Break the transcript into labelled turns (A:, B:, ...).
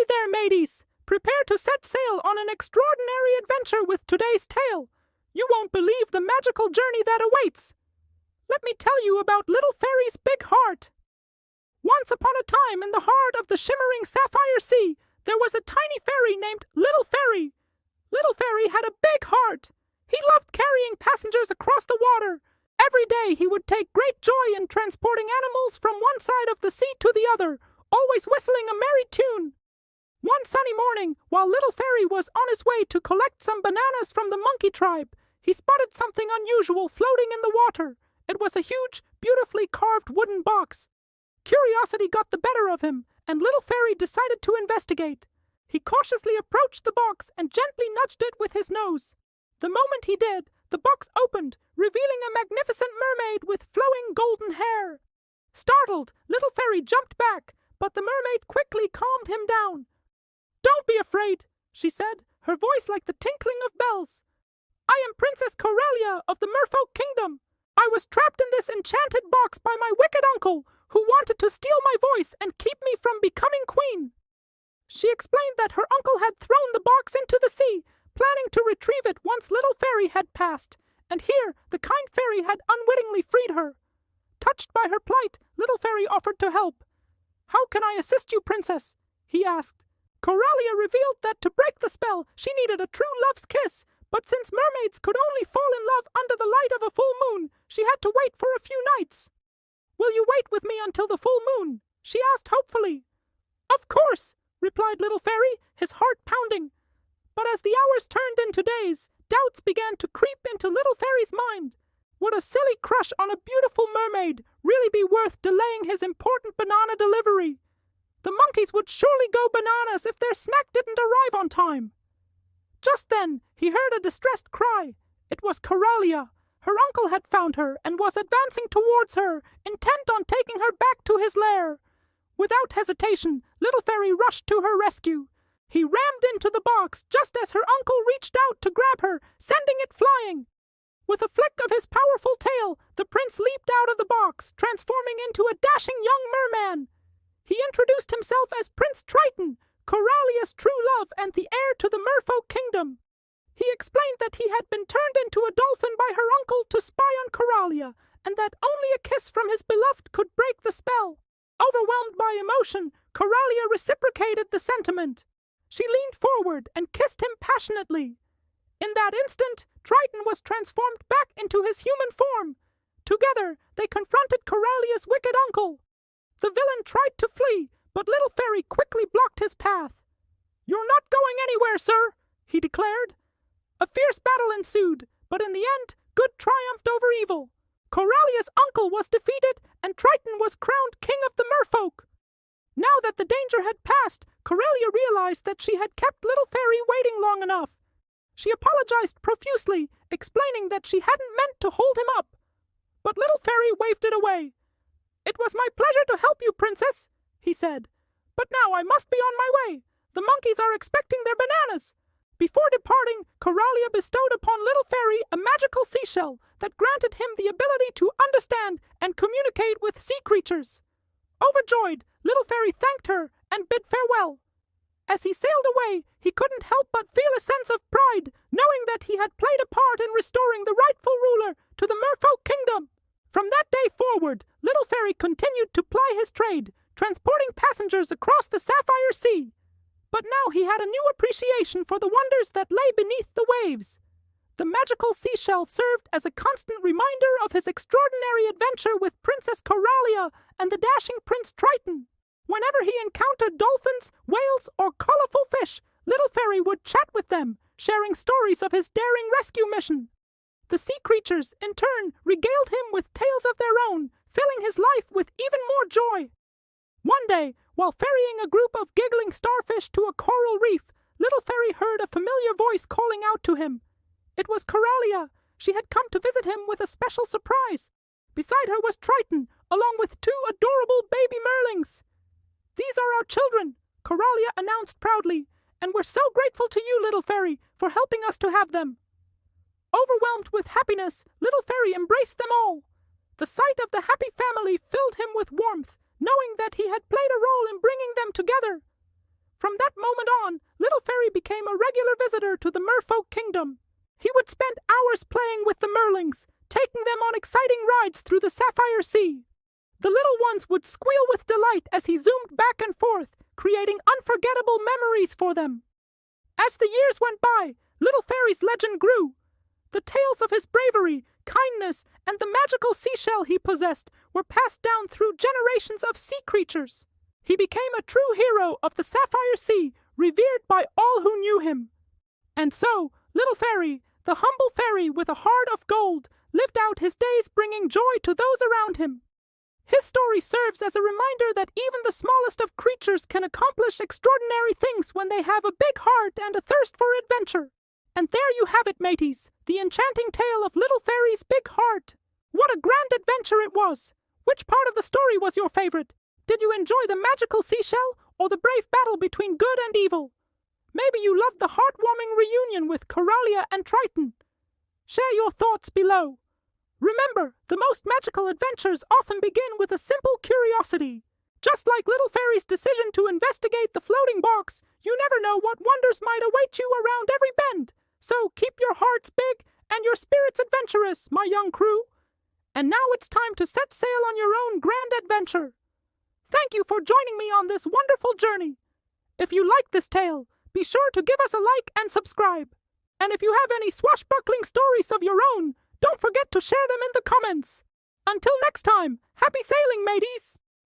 A: Ahoy there, mateys! Prepare to set sail on an extraordinary adventure with today's tale. You won't believe the magical journey that awaits. Let me tell you about Little Ferry's big heart. Once upon a time, in the heart of the shimmering sapphire sea, there was a tiny fairy named Little Ferry. Little Ferry had a big heart. He loved carrying passengers across the water. Every day he would take great joy in transporting animals from one side of the sea to the other, always whistling a merry tune. One sunny morning, while Little Ferry was on his way to collect some bananas from the monkey tribe, he spotted something unusual floating in the water. It was a huge, beautifully carved wooden box. Curiosity got the better of him, and Little Ferry decided to investigate. He cautiously approached the box and gently nudged it with his nose. The moment he did, the box opened, revealing a magnificent mermaid with flowing golden hair. Startled, Little Ferry jumped back, but the mermaid quickly calmed him down. "Don't be afraid," she said, her voice like the tinkling of bells. "I am Princess Coralia of the Merfolk Kingdom. I was trapped in this enchanted box by my wicked uncle, who wanted to steal my voice and keep me from becoming queen." She explained that her uncle had thrown the box into the sea, planning to retrieve it once Little Ferry had passed, and here the kind fairy had unwittingly freed her. Touched by her plight, Little Ferry offered to help. "How can I assist you, princess?" he asked. Coralia revealed that to break the spell, she needed a true love's kiss, but since mermaids could only fall in love under the light of a full moon, she had to wait for a few nights. "Will you wait with me until the full moon?" she asked hopefully. "Of course," replied Little Ferry, his heart pounding. But as the hours turned into days, doubts began to creep into Little Ferry's mind. Would a silly crush on a beautiful mermaid really be worth delaying his important banana delivery? The monkeys would surely go bananas if their snack didn't arrive on time. Just then, he heard a distressed cry. It was Coralia. Her uncle had found her and was advancing towards her, intent on taking her back to his lair. Without hesitation, Little Ferry rushed to her rescue. He rammed into the box just as her uncle reached out to grab her, sending it flying. With a flick of his powerful tail, the prince leaped out of the box, transforming into a dashing young merman. He introduced himself as Prince Triton, Coralia's true love and the heir to the Merfolk Kingdom. He explained that he had been turned into a dolphin by her uncle to spy on Coralia, and that only a kiss from his beloved could break the spell. Overwhelmed by emotion, Coralia reciprocated the sentiment. She leaned forward and kissed him passionately. In that instant, Triton was transformed back into his human form. Together, they confronted Coralia's wicked uncle. The villain tried to flee, but Little Ferry quickly blocked his path. "You're not going anywhere, sir," he declared. A fierce battle ensued, but in the end, good triumphed over evil. Coralia's uncle was defeated, and Triton was crowned king of the merfolk. Now that the danger had passed, Coralia realized that she had kept Little Ferry waiting long enough. She apologized profusely, explaining that she hadn't meant to hold him up. But Little Ferry waved it away. "It was my pleasure to help you, princess," he said. "But now I must be on my way. The monkeys are expecting their bananas." Before departing, Coralia bestowed upon Little Ferry a magical seashell that granted him the ability to understand and communicate with sea creatures. Overjoyed, Little Ferry thanked her and bid farewell. As he sailed away, he couldn't help but feel a sense of pride, knowing that he had played a part in restoring the rightful ruler to the Merfolk Kingdom. From that day forward, Little Ferry continued to ply his trade, transporting passengers across the Sapphire Sea. But now he had a new appreciation for the wonders that lay beneath the waves. The magical seashell served as a constant reminder of his extraordinary adventure with Princess Coralia and the dashing Prince Triton. Whenever he encountered dolphins, whales, or colorful fish, Little Ferry would chat with them, sharing stories of his daring rescue mission. The sea creatures, in turn, regaled him with tales of their own, filling his life with even more joy. One day, while ferrying a group of giggling starfish to a coral reef, Little Ferry heard a familiar voice calling out to him. It was Coralia. She had come to visit him with a special surprise. Beside her was Triton, along with 2 adorable baby merlings. "These are our children," Coralia announced proudly, "and we're so grateful to you, Little Ferry, for helping us to have them." Overwhelmed with happiness, Little Ferry embraced them all. The sight of the happy family filled him with warmth, knowing that he had played a role in bringing them together. From that moment on, Little Ferry became a regular visitor to the merfolk kingdom. He would spend hours playing with the merlings, taking them on exciting rides through the sapphire sea. The little ones would squeal with delight as he zoomed back and forth, creating unforgettable memories for them. As the years went by, Little Ferry's legend grew. The tales of his bravery, kindness, and the magical seashell he possessed were passed down through generations of sea creatures. He became a true hero of the sapphire sea, revered by all who knew him. And so, Little Ferry, the humble fairy with a heart of gold, lived out his days bringing joy to those around him. His story serves as a reminder that even the smallest of creatures can accomplish extraordinary things when they have a big heart and a thirst for adventure. And there you have it, mateys, the enchanting tale of Little Ferry's big heart. What a grand adventure it was! Which part of the story was your favorite? Did you enjoy the magical seashell or the brave battle between good and evil? Maybe you loved the heartwarming reunion with Coralia and Triton. Share your thoughts below. Remember, the most magical adventures often begin with a simple curiosity. Just like Little Ferry's decision to investigate the floating box, you never know what wonders might await you around every bend. So keep your hearts big and your spirits adventurous, my young crew. And now it's time to set sail on your own grand adventure. Thank you for joining me on this wonderful journey. If you like this tale, be sure to give us a like and subscribe. And if you have any swashbuckling stories of your own, don't forget to share them in the comments. Until next time, happy sailing, mateys!